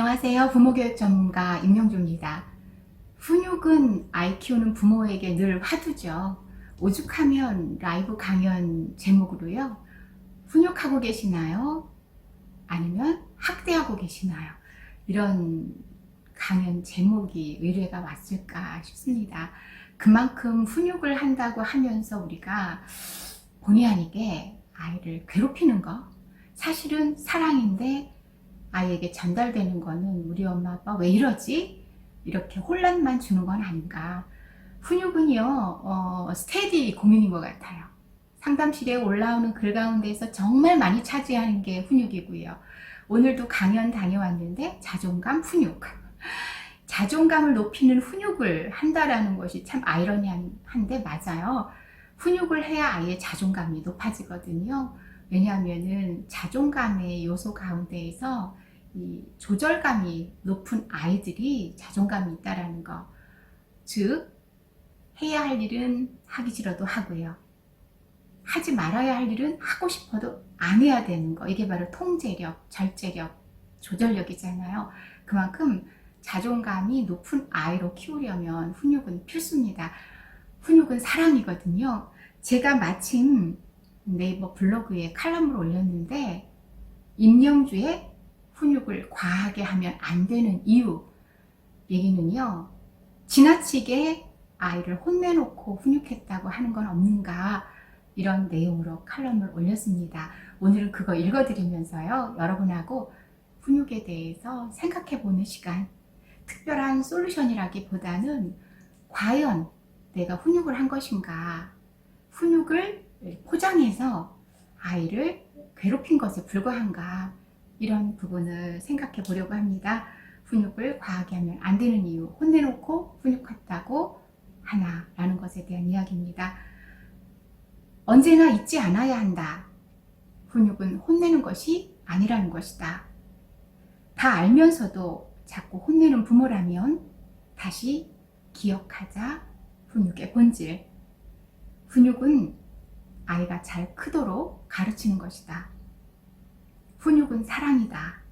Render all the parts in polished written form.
안녕하세요. 부모교육 전문가 임명주입니다. 훈육은 아이 키우는 부모에게 늘 화두죠. 오죽하면 라이브 강연 제목으로요. 훈육하고 계시나요? 아니면 학대하고 계시나요? 이런 강연 제목이 의뢰가 왔을까 싶습니다. 그만큼 훈육을 한다고 하면서 우리가 본의 아니게 아이를 괴롭히는 거, 사실은 사랑인데 아이에게 전달되는 거는 우리 엄마 아빠 왜 이러지? 이렇게 혼란만 주는 건 아닌가. 훈육은요 스테디 고민인 것 같아요. 상담실에 올라오는 글 가운데서 정말 많이 차지하는 게 훈육이고요. 오늘도 강연 다녀왔는데 자존감 훈육, 자존감을 높이는 훈육을 한다라는 것이 참 아이러니한데 맞아요. 훈육을 해야 아이의 자존감이 높아지거든요. 왜냐하면은 자존감의 요소 가운데에서 이 조절감이 높은 아이들이 자존감이 있다라는 거. 즉, 해야 할 일은 하기 싫어도 하고요. 하지 말아야 할 일은 하고 싶어도 안 해야 되는 거. 이게 바로 통제력, 절제력, 조절력이잖아요. 그만큼 자존감이 높은 아이로 키우려면 훈육은 필수입니다. 훈육은 사랑이거든요. 제가 마침 네이버 블로그에 칼럼을 올렸는데 임명주의 훈육을 과하게 하면 안 되는 이유 얘기는요, 지나치게 아이를 혼내놓고 훈육했다고 하는 건 없는가, 이런 내용으로 칼럼을 올렸습니다. 오늘은 그거 읽어드리면서요, 여러분하고 훈육에 대해서 생각해보는 시간, 특별한 솔루션이라기보다는 과연 내가 훈육을 한 것인가, 훈육을 포장해서 아이를 괴롭힌 것에 불과한가, 이런 부분을 생각해 보려고 합니다. 훈육을 과하게 하면 안 되는 이유, 혼내놓고 훈육했다고 하나라는 것에 대한 이야기입니다. 언제나 잊지 않아야 한다. 훈육은 혼내는 것이 아니라는 것이다. 다 알면서도 자꾸 혼내는 부모라면 다시 기억하자. 훈육의 본질. 훈육은 아이가 잘 크도록 가르치는 것이다. 훈육은 사랑이다.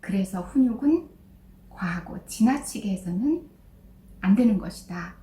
그래서 훈육은 과하고 지나치게 해서는 안 되는 것이다.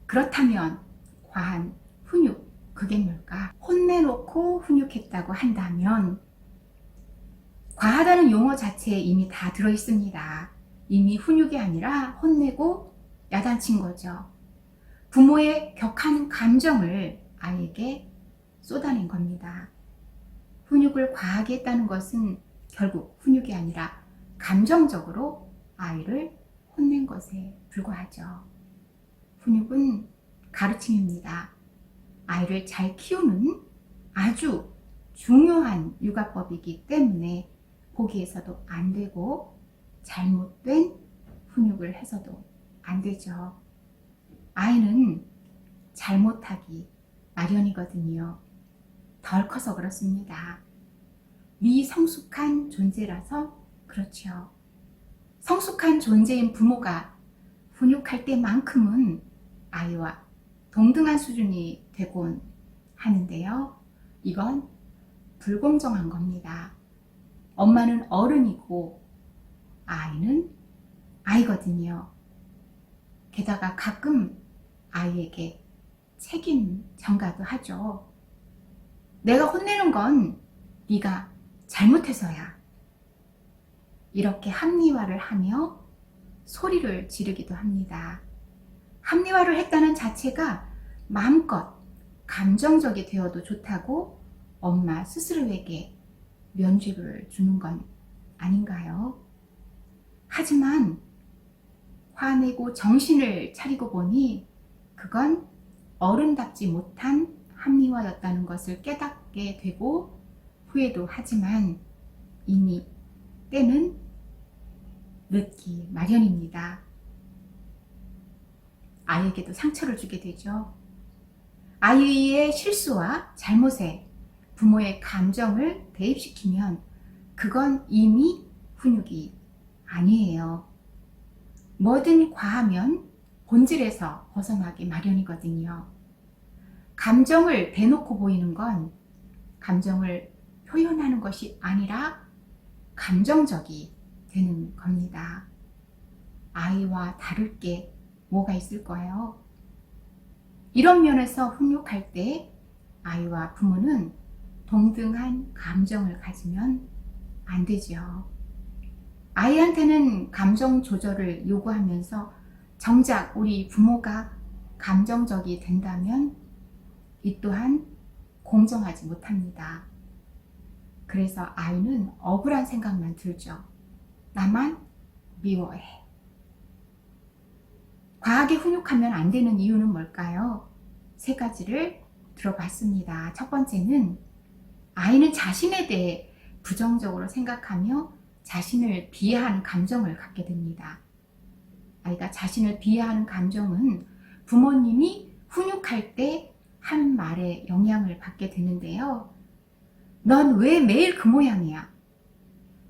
그렇다면 과한 훈육, 그게 뭘까? 혼내놓고 훈육했다고 한다면 과하다는 용어 자체에 이미 다 들어있습니다. 이미 훈육이 아니라 혼내고 야단친 거죠. 부모의 격한 감정을 아이에게 쏟아낸 겁니다. 훈육을 과하게 했다는 것은 결국 훈육이 아니라 감정적으로 아이를 혼낸 것에 불과하죠. 훈육은 가르침입니다. 아이를 잘 키우는 아주 중요한 육아법이기 때문에 보기에서도 안 되고 잘못된 훈육을 해서도 안 되죠. 아이는 잘못하기 마련이거든요. 덜 커서 그렇습니다. 미성숙한 존재라서 그렇죠. 성숙한 존재인 부모가 훈육할 때만큼은 아이와 동등한 수준이 되곤 하는데요. 이건 불공정한 겁니다. 엄마는 어른이고 아이는 아이거든요. 게다가 가끔 아이에게 책임 전가도 하죠. 내가 혼내는 건 네가 잘못해서야. 이렇게 합리화를 하며 소리를 지르기도 합니다. 합리화를 했다는 자체가 마음껏 감정적이 되어도 좋다고 엄마 스스로에게 면죄부를 주는 건 아닌가요? 하지만 화내고 정신을 차리고 보니 그건 어른답지 못한 합리화였다는 것을 깨닫게 되고 후회도 하지만 이미 때는 늦기 마련입니다. 아이에게도 상처를 주게 되죠. 아이의 실수와 잘못에 부모의 감정을 대입시키면 그건 이미 훈육이 아니에요. 뭐든 과하면 본질에서 벗어나기 마련이거든요. 감정을 대놓고 보이는 건 감정을 표현하는 것이 아니라 감정적이 되는 겁니다. 아이와 다를 게 뭐가 있을까요? 이런 면에서 훈육할 때 아이와 부모는 동등한 감정을 가지면 안 되죠. 아이한테는 감정 조절을 요구하면서 정작 우리 부모가 감정적이 된다면 이 또한 공정하지 못합니다. 그래서 아이는 억울한 생각만 들죠. 나만 미워해. 과하게 훈육하면 안 되는 이유는 뭘까요? 3가지를 들어봤습니다. 첫 번째는 아이는 자신에 대해 부정적으로 생각하며 자신을 비하하는 감정을 갖게 됩니다. 아이가 자신을 비하하는 감정은 부모님이 훈육할 때 한 말에 영향을 받게 되는데요. 넌 왜 매일 그 모양이야?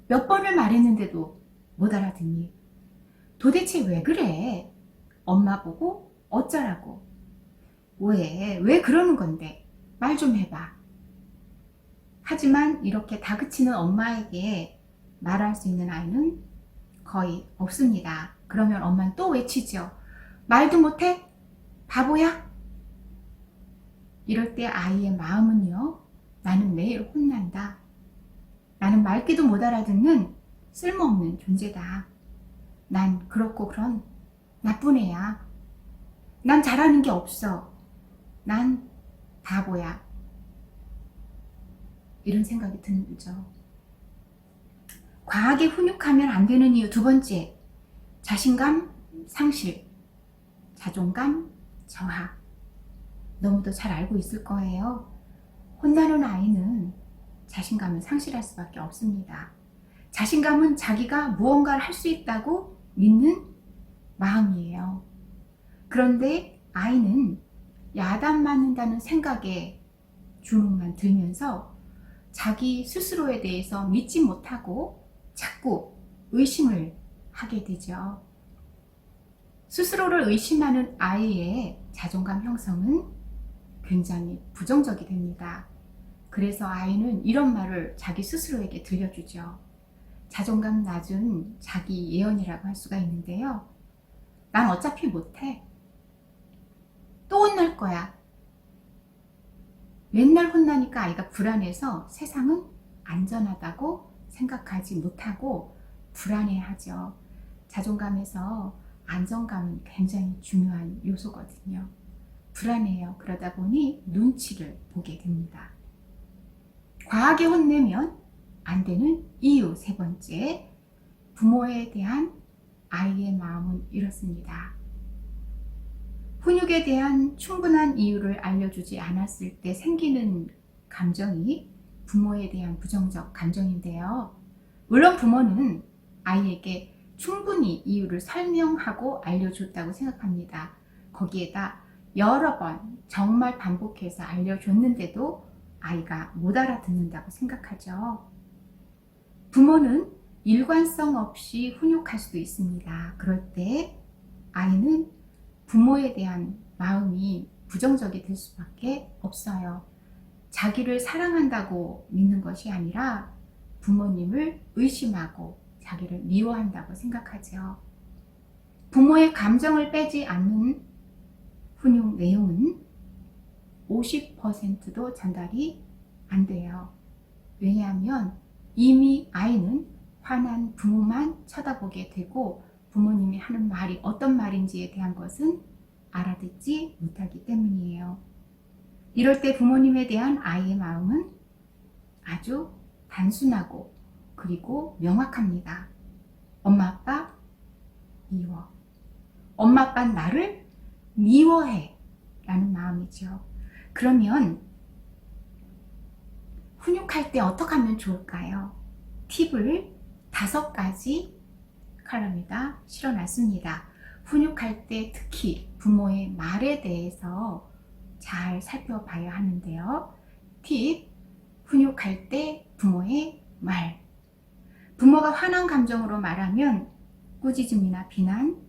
몇 번을 말했는데도 못 알아듣니? 도대체 왜 그래? 엄마 보고 어쩌라고? 왜 그러는 건데? 말 좀 해봐. 하지만 이렇게 다그치는 엄마에게 말할 수 있는 아이는 거의 없습니다. 그러면 엄마는 또 외치죠. 말도 못해? 바보야? 이럴 때 아이의 마음은요. 나는 매일 혼난다. 나는 말귀도 못 알아듣는 쓸모없는 존재다. 난 그렇고 그런 나쁜 애야. 난 잘하는 게 없어. 난 바보야. 이런 생각이 들죠. 과하게 훈육하면 안 되는 이유 2번째, 자신감 상실, 자존감 저하. 너무도 잘 알고 있을 거예요. 혼나는 아이는 자신감을 상실할 수밖에 없습니다. 자신감은 자기가 무언가를 할 수 있다고 믿는 마음이에요. 그런데 아이는 야단 맞는다는 생각에 주눅만 들면서 자기 스스로에 대해서 믿지 못하고 자꾸 의심을 하게 되죠. 스스로를 의심하는 아이의 자존감 형성은 굉장히 부정적이 됩니다. 그래서 아이는 이런 말을 자기 스스로에게 들려주죠. 자존감 낮은 자기 예언이라고 할 수가 있는데요. 난 어차피 못해. 또 혼날 거야. 맨날 혼나니까 아이가 불안해서 세상은 안전하다고 생각하지 못하고 불안해하죠. 자존감에서 안정감은 굉장히 중요한 요소거든요. 불안해요. 그러다 보니 눈치를 보게 됩니다. 과하게 혼내면 안 되는 이유 3번째, 부모에 대한 아이의 마음은 이렇습니다. 훈육에 대한 충분한 이유를 알려주지 않았을 때 생기는 감정이 부모에 대한 부정적 감정인데요. 물론 부모는 아이에게 충분히 이유를 설명하고 알려줬다고 생각합니다. 거기에다 여러 번 정말 반복해서 알려줬는데도 아이가 못 알아듣는다고 생각하죠. 부모는 일관성 없이 훈육할 수도 있습니다. 그럴 때 아이는 부모에 대한 마음이 부정적이 될 수밖에 없어요. 자기를 사랑한다고 믿는 것이 아니라 부모님을 의심하고 자기를 미워한다고 생각하죠. 부모의 감정을 빼지 않는 훈육 내용은 50%도 전달이 안 돼요. 왜냐하면 이미 아이는 화난 부모만 쳐다보게 되고 부모님이 하는 말이 어떤 말인지에 대한 것은 알아듣지 못하기 때문이에요. 이럴 때 부모님에 대한 아이의 마음은 아주 단순하고 그리고 명확합니다. 엄마 아빠 미워. 엄마 아빠는 나를 미워해 라는 마음이죠. 그러면 훈육할 때 어떻게 하면 좋을까요? 팁을 5가지 컬럼에다 실어놨습니다. 훈육할 때 특히 부모의 말에 대해서 잘 살펴봐야 하는데요. 팁, 훈육할 때 부모의 말. 부모가 화난 감정으로 말하면 꾸짖음이나 비난,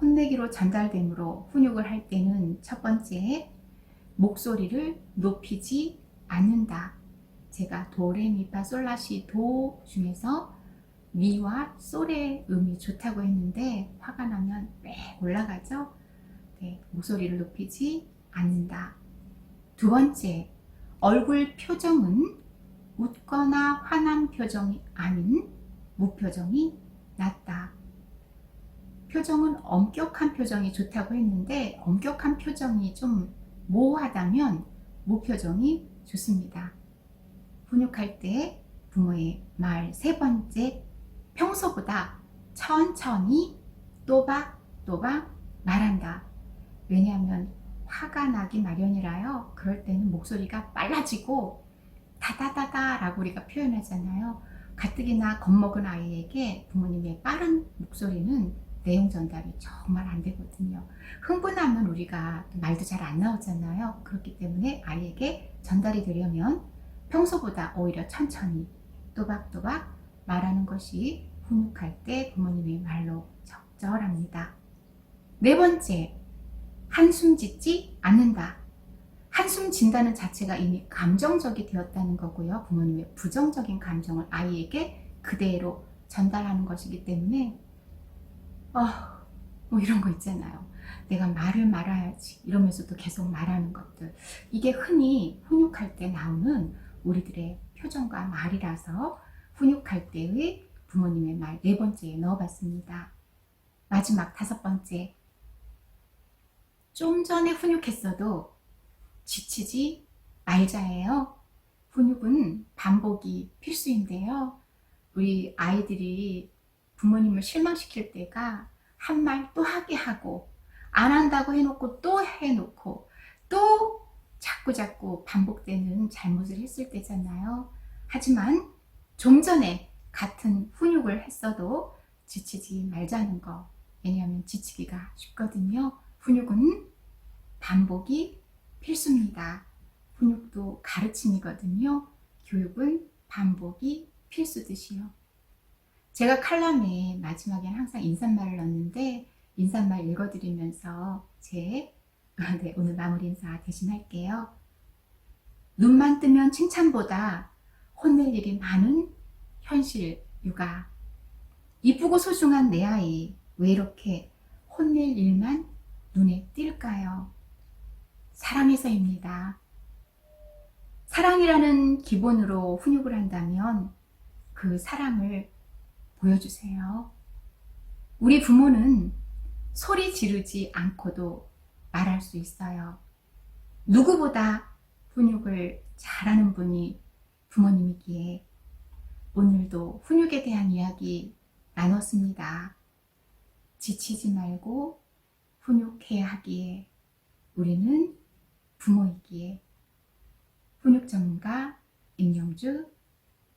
혼내기로 전달되므로 훈육을 할 때는 첫 번째, 목소리를 높이지 않는다. 제가 도, 레, 미, 파, 솔, 라, 시, 도 중에서 미와 솔의 음이 좋다고 했는데 화가 나면 빽 올라가죠. 네, 목소리를 높이지 않는다. 두 번째, 얼굴 표정은 웃거나 화난 표정이 아닌 무표정이 낫다. 표정은 엄격한 표정이 좋다고 했는데 엄격한 표정이 좀 모호하다면 무표정이 좋습니다. 훈육할 때 부모의 말 세 번째, 평소보다 천천히 또박또박 말한다. 왜냐하면 화가 나기 마련이라요. 그럴 때는 목소리가 빨라지고 다다다다 라고 우리가 표현하잖아요. 가뜩이나 겁먹은 아이에게 부모님의 빠른 목소리는 내용 전달이 정말 안 되거든요. 흥분하면 우리가 말도 잘 안 나오잖아요. 그렇기 때문에 아이에게 전달이 되려면 평소보다 오히려 천천히 또박또박 말하는 것이 훈육할 때 부모님의 말로 적절합니다. 네 번째, 한숨 짓지 않는다. 한숨 진다는 자체가 이미 감정적이 되었다는 거고요. 부모님의 부정적인 감정을 아이에게 그대로 전달하는 것이기 때문에 뭐 이런 거 있잖아요. 내가 말을 말아야지 이러면서도 계속 말하는 것들. 이게 흔히 훈육할 때 나오는 우리들의 표정과 말이라서 훈육할 때의 부모님의 말 네 번째에 넣어봤습니다. 마지막 다섯 번째, 좀 전에 훈육했어도 지치지 말자예요. 훈육은 반복이 필수인데요. 우리 아이들이 부모님을 실망시킬 때가 한 말 또 하게 하고 안 한다고 해놓고 또 해놓고 또 자꾸 반복되는 잘못을 했을 때잖아요. 하지만 좀 전에 같은 훈육을 했어도 지치지 말자는 거. 왜냐하면 지치기가 쉽거든요. 훈육은 반복이 필수입니다. 훈육도 가르침이거든요. 교육은 반복이 필수듯이요. 제가 칼럼에 마지막엔 항상 인사말을 넣는데 인사말 읽어드리면서 네, 오늘 마무리 인사 대신할게요. 눈만 뜨면 칭찬보다 혼낼 일이 많은 현실 육아. 이쁘고 소중한 내 아이 왜 이렇게 혼낼 일만 눈에 띌까요? 사랑해서입니다. 사랑이라는 기본으로 훈육을 한다면 그 사랑을 보여주세요. 우리 부모는 소리 지르지 않고도 말할 수 있어요. 누구보다 훈육을 잘하는 분이 부모님이기에 오늘도 훈육에 대한 이야기 나눴습니다. 지치지 말고 훈육해야 하기에 우리는 부모이기에 훈육 전문가 임영주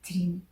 드림